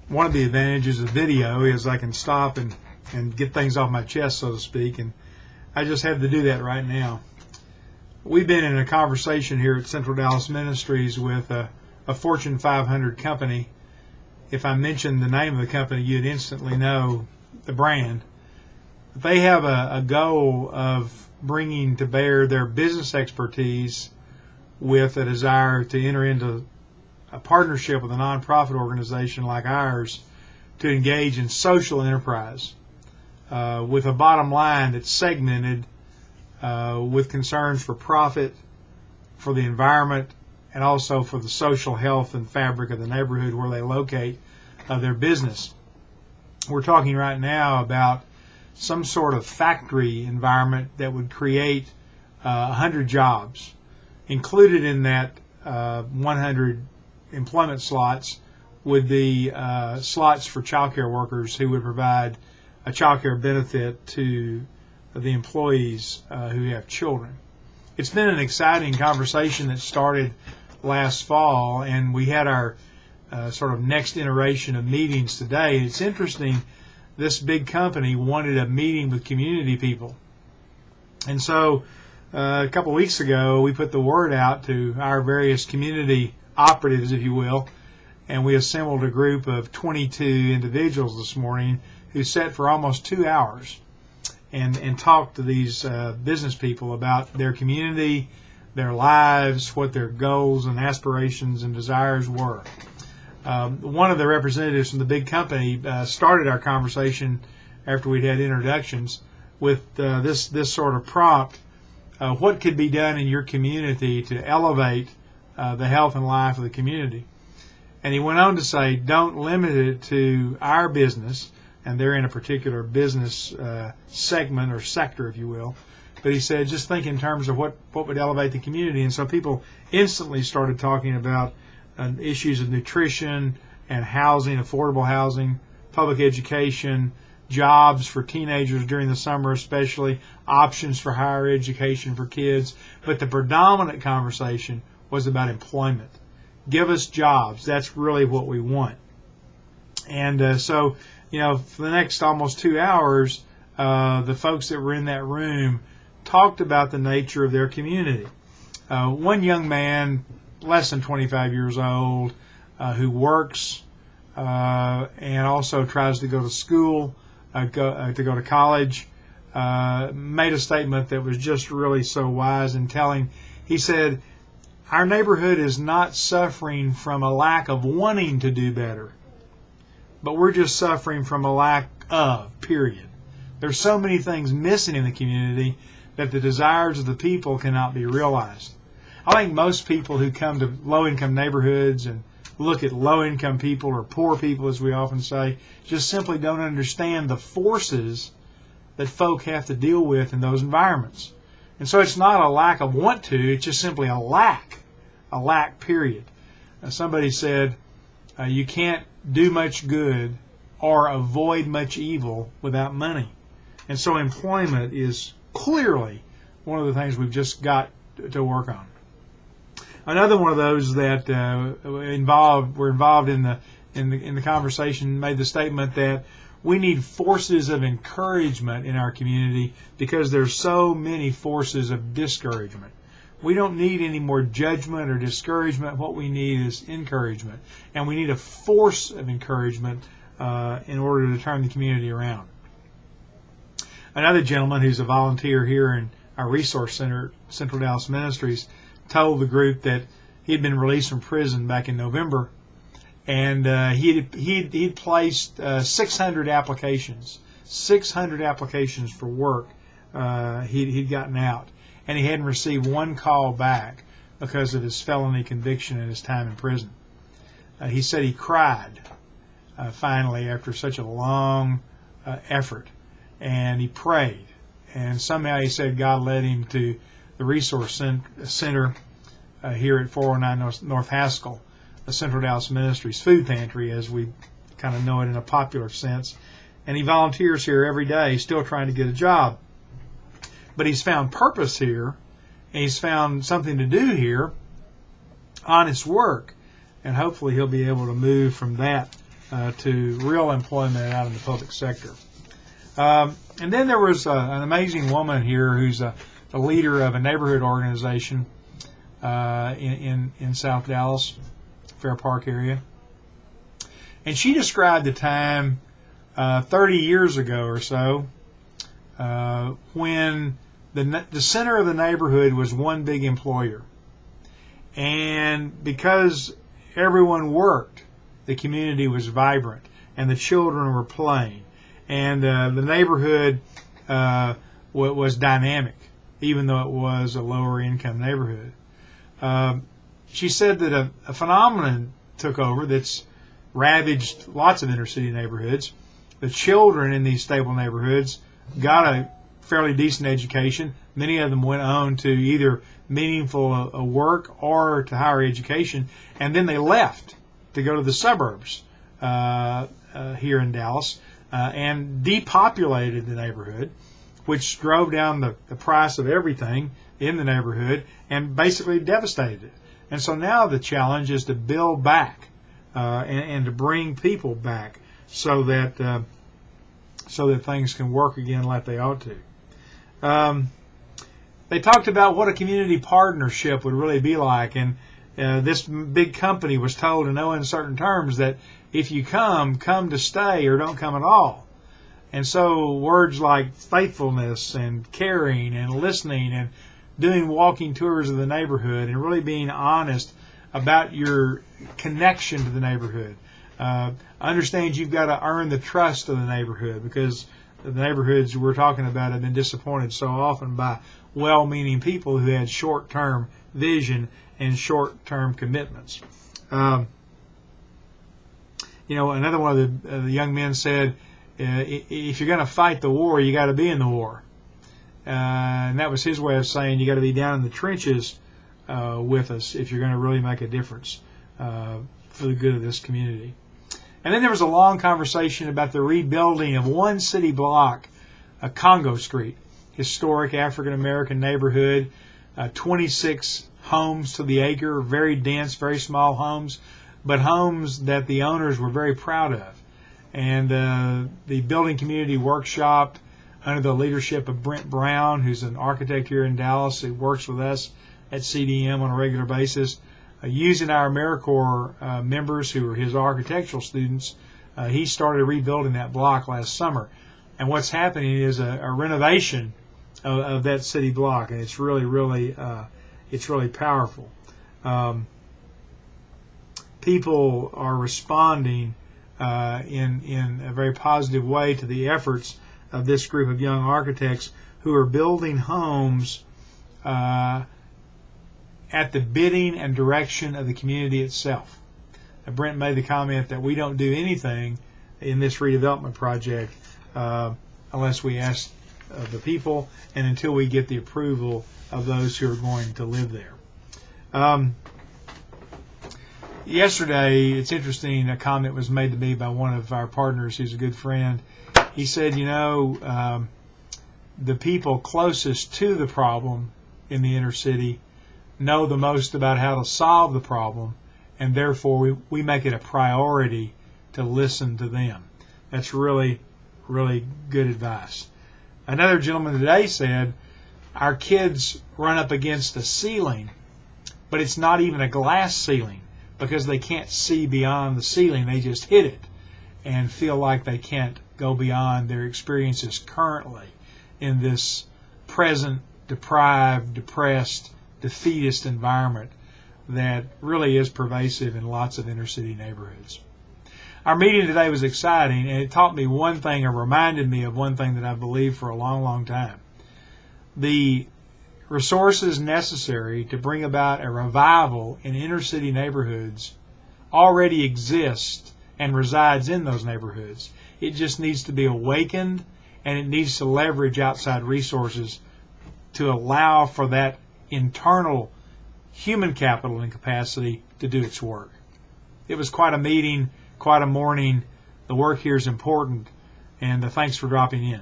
one of the advantages of video is I can stop and get things off my chest, so to speak, and I just have to do that right now. We've been in a conversation here at Central Dallas Ministries with a Fortune 500 company. If I mentioned the name of the company, you'd instantly know the brand. They have a goal of bringing to bear their business expertise with a desire to enter into a partnership with a nonprofit organization like ours to engage in social enterprise with a bottom line that's segmented with concerns for profit, for the environment, and also for the social health and fabric of the neighborhood where they locate their business. We're talking right now about some sort of factory environment that would create 100 jobs. Included in that 100 employment slots would be slots for child care workers who would provide a child care benefit to the employees who have children. It's been an exciting conversation that started last fall, and we had our sort of next iteration of meetings today. It's interesting, this big company wanted a meeting with community people. And so a couple of weeks ago, we put the word out to our various community operatives, if you will, and we assembled a group of 22 individuals this morning who sat for almost 2 hours and talked to these business people about their community, their lives, what their goals and aspirations and desires were. One of the representatives from the big company started our conversation after we'd had introductions with this sort of prompt: what could be done in your community to elevate the health and life of the community? And he went on to say, don't limit it to our business, and they're in a particular business segment or sector, if you will. But he said, just think in terms of what would elevate the community. And so people instantly started talking about issues of nutrition and housing, affordable housing, public education, jobs for teenagers during the summer especially, options for higher education for kids. But the predominant conversation was about employment. Give us jobs. That's really what we want. And so, for the next almost 2 hours, the folks that were in that room talked about the nature of their community. One young man, less than 25 years old, who works and also tries to go to school, to go to college, made a statement that was just really so wise and telling. He said, our neighborhood is not suffering from a lack of wanting to do better, but we're just suffering from a lack of, period. There's so many things missing in the community that the desires of the people cannot be realized. I think most people who come to low-income neighborhoods and look at low-income people or poor people, as we often say, just simply don't understand the forces that folk have to deal with in those environments. And so it's not a lack of want to, it's just simply a lack, period. Somebody said, you can't do much good or avoid much evil without money. And so employment is clearly one of the things we've just got to work on. Another one of those that were involved in the conversation made the statement that we need forces of encouragement in our community because there's so many forces of discouragement. We don't need any more judgment or discouragement. What we need is encouragement, and we need a force of encouragement in order to turn the community around. Another gentleman who's a volunteer here in our resource center, Central Dallas Ministries, told the group that he'd been released from prison back in November, and he'd placed 600 applications for work. He'd gotten out, and he hadn't received one call back because of his felony conviction and his time in prison. He said he cried finally after such a long effort, and he prayed, and somehow he said God led him to the resource center here at 409 North Haskell, the Central Dallas Ministries food pantry, as we kind of know it in a popular sense. And he volunteers here every day, still trying to get a job. But he's found purpose here, and he's found something to do here, honest work, and hopefully he'll be able to move from that to real employment out in the public sector. And then there was an amazing woman here who's the leader of a neighborhood organization in South Dallas, Fair Park area. And she described a time 30 years ago or so when the center of the neighborhood was one big employer. And because everyone worked, the community was vibrant and the children were playing. And the neighborhood was dynamic, even though it was a lower income neighborhood. She said that a phenomenon took over that's ravaged lots of inner city neighborhoods. The children in these stable neighborhoods got a fairly decent education. Many of them went on to either meaningful work or to higher education, and then they left to go to the suburbs here in Dallas and depopulated the neighborhood, which drove down the price of everything in the neighborhood and basically devastated it. And so now the challenge is to build back and to bring people back so that things can work again like they ought to. They talked about what a community partnership would really be like, and this big company was told in no uncertain terms that if you come to stay or don't come at all. And so words like faithfulness and caring and listening and doing walking tours of the neighborhood and really being honest about your connection to the neighborhood. Understand you've got to earn the trust of the neighborhood, because the neighborhoods we're talking about have been disappointed so often by well-meaning people who had short-term vision and short-term commitments. Another one of the young men said, if you're going to fight the war, you got to be in the war. And that was his way of saying you got to be down in the trenches with us if you're going to really make a difference for the good of this community. And then there was a long conversation about the rebuilding of one city block, Congo Street, historic African-American neighborhood, 26 homes to the acre, very dense, very small homes, but homes that the owners were very proud of. And the building community workshop under the leadership of Brent Brown, who's an architect here in Dallas who works with us at CDM on a regular basis, using our AmeriCorps members who were his architectural students, he started rebuilding that block last summer. And what's happening is a renovation of that city block, and it's really powerful. People are responding in a very positive way to the efforts of this group of young architects who are building homes at the bidding and direction of the community itself. Brent made the comment that we don't do anything in this redevelopment project unless we ask the people and until we get the approval of those who are going to live there. Yesterday, it's interesting, a comment was made to me by one of our partners who's a good friend. He said, the people closest to the problem in the inner city know the most about how to solve the problem, and therefore we make it a priority to listen to them. That's really good advice. Another gentleman today said, our kids run up against a ceiling, but it's not even a glass ceiling because they can't see beyond the ceiling. They just hit it and feel like they can't go beyond their experiences currently in this present, deprived, depressed, defeatist environment that really is pervasive in lots of inner city neighborhoods. Our meeting today was exciting, and it taught me one thing, or reminded me of one thing that I've believed for a long time. The resources necessary to bring about a revival in inner city neighborhoods already exist and resides in those neighborhoods. It just needs to be awakened, and it needs to leverage outside resources to allow for that internal human capital and capacity to do its work. It was quite a meeting, quite a morning. The work here is important, and thanks for dropping in.